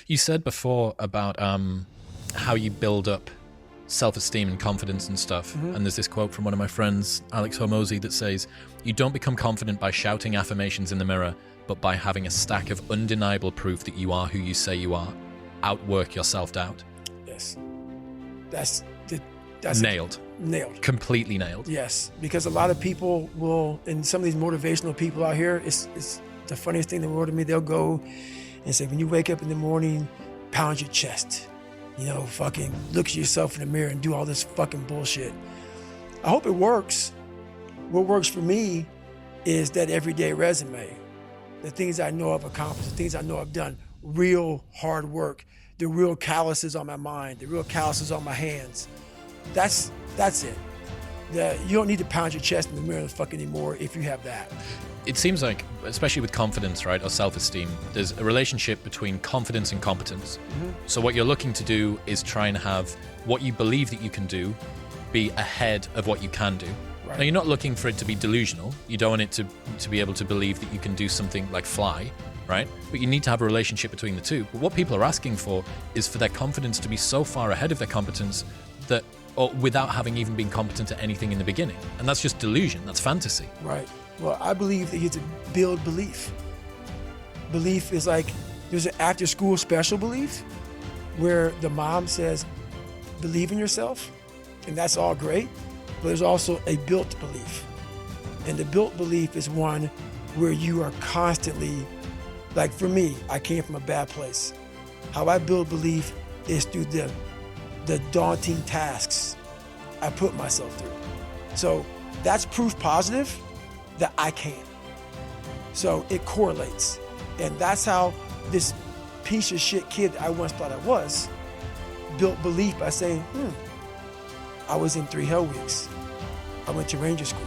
You said before about how you build up self-esteem and confidence and stuff. Mm-hmm. And there's this quote from one of my friends, Alex Hormozy, that says, "You don't become confident by shouting affirmations in the mirror, but by having a stack of undeniable proof that you are who you say you are. Outwork your self-doubt." Yes. That's nailed. Nailed. Completely nailed. Yes, because a lot of people will, and some of these motivational people out here, it's the funniest thing in the world to me. They'll go and say, when you wake up in the morning, pound your chest. Fucking look at yourself in the mirror and do all this fucking bullshit. I hope it works. What works for me is that everyday resume. The things I know I've accomplished, the things I know I've done, real hard work, the real calluses on my mind, the real calluses on my hands. That's it. You don't need to pound your chest in the mirror anymore if you have that. It seems like, especially with confidence, right, or self-esteem, there's a relationship between confidence and competence. Mm-hmm. So what you're looking to do is try and have what you believe that you can do be ahead of what you can do. Right. Now, you're not looking for it to be delusional. You don't want it to be able to believe that you can do something like fly, right? But you need to have a relationship between the two. But what people are asking for is for their confidence to be so far ahead of their competence that, or without having even been competent at anything in the beginning. And that's just delusion. That's fantasy. Right. Well, I believe that you have to build belief. Belief is like, there's an after-school special belief where the mom says, believe in yourself, and that's all great. But there's also a built belief. And the built belief is one where you are constantly, like for me, I came from a bad place. How I build belief is through the daunting tasks I put myself through. So that's proof positive that I can. So it correlates. And that's how this piece of shit kid I once thought I was built belief by saying, I was in 3 Hell Weeks. I went to Ranger School.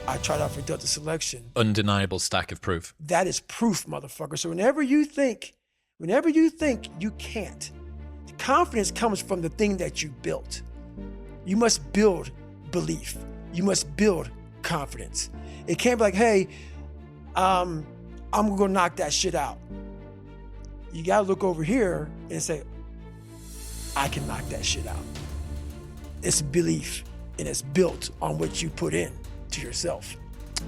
I tried out for Delta Selection. Undeniable stack of proof. That is proof, motherfucker. So whenever you think you can't, confidence comes from the thing that you built. You must build belief. You must build confidence. It can't be like, hey, I'm gonna knock that shit out. You gotta look over here and say, I can knock that shit out. It's belief, and it's built on what you put in to yourself.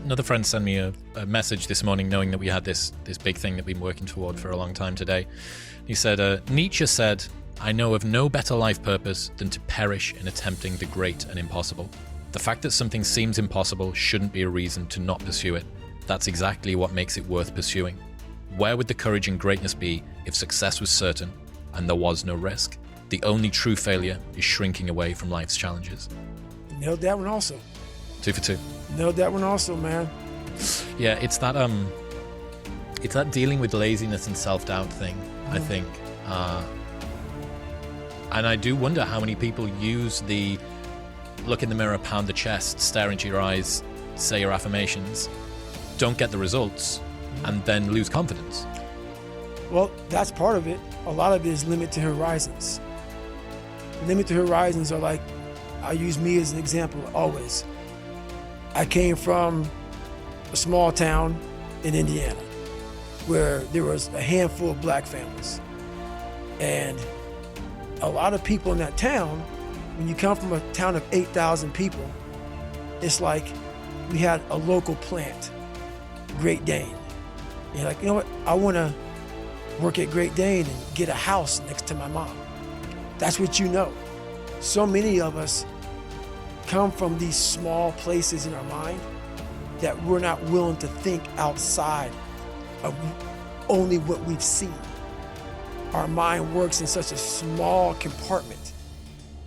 Another friend sent me a message this morning knowing that we had this big thing that we've been working toward for a long time today. He said, Nietzsche said, "I know of no better life purpose than to perish in attempting the great and impossible. The fact that something seems impossible shouldn't be a reason to not pursue it. That's exactly what makes it worth pursuing. Where would the courage and greatness be if success was certain and there was no risk? The only true failure is shrinking away from life's challenges." Nailed that one also. 2 for 2. Nailed that one also, man. Yeah, it's that dealing with laziness and self-doubt thing, I think. And I do wonder how many people use the look in the mirror, pound the chest, stare into your eyes, say your affirmations, don't get the results, and then lose confidence. Well, that's part of it. A lot of it is limited horizons. Limited horizons are like, I use me as an example always. I came from a small town in Indiana where there was a handful of black families. And a lot of people in that town, when you come from a town of 8,000 people, it's like we had a local plant, Great Dane. And you're like, you know what? I want to work at Great Dane and get a house next to my mom. That's what you know. So many of us come from these small places in our mind that we're not willing to think outside of only what we've seen. Our mind works in such a small compartment.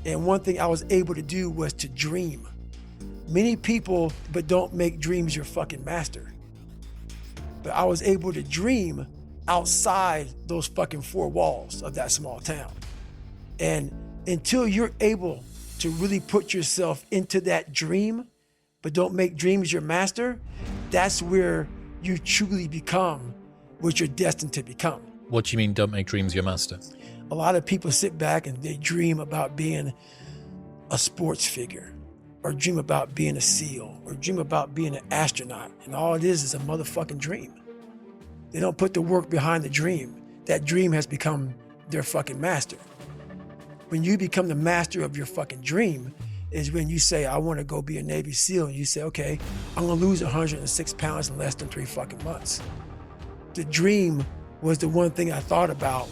And one thing I was able to do was to dream. Many people, but don't make dreams your fucking master. But I was able to dream outside those fucking 4 walls of that small town. And until you're able to really put yourself into that dream, but don't make dreams your master, that's where you truly become what you're destined to become. What do you mean, don't make dreams your master? A lot of people sit back and they dream about being a sports figure, or dream about being a SEAL, or dream about being an astronaut, and all it is a motherfucking dream. They don't put the work behind the dream. that dream has become their fucking master. When you become the master of your fucking dream is when you say, I want to go be a Navy SEAL, and you say, okay, I'm gonna lose 106 pounds in less than 3 fucking months. The dream was the one thing I thought about,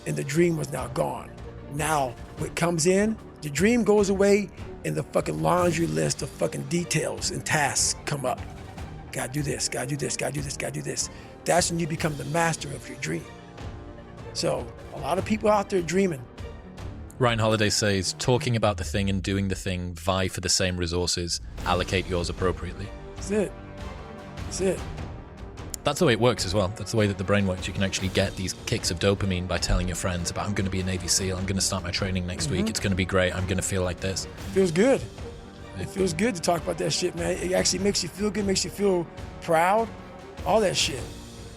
and the dream was now gone. Now, what comes in, the dream goes away, and the fucking laundry list of fucking details and tasks come up. Gotta do this, gotta do this, gotta do this, gotta do this. That's when you become the master of your dream. So, a lot of people out there dreaming. Ryan Holiday says, talking about the thing and doing the thing vie for the same resources. Allocate yours appropriately. That's it. That's it. That's the way it works as well. That's the way that the brain works. You can actually get these kicks of dopamine by telling your friends about, I'm going to be a Navy SEAL, I'm going to start my training next week, it's going to be great, I'm going to feel like this. Feels good. It feels good to talk about that shit, man. It actually makes you feel good, makes you feel proud, all that shit.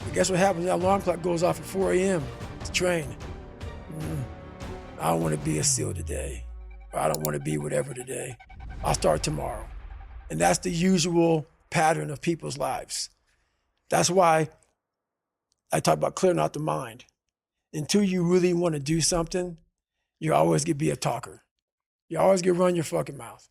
But guess what happens? That alarm clock goes off at 4 a.m. to train. I don't want to be a SEAL today. Or I don't want to be whatever today. I'll start tomorrow. And that's the usual pattern of people's lives. That's why I talk about clearing out the mind. Until you really want to do something, you always get be a talker. You always get run your fucking mouth.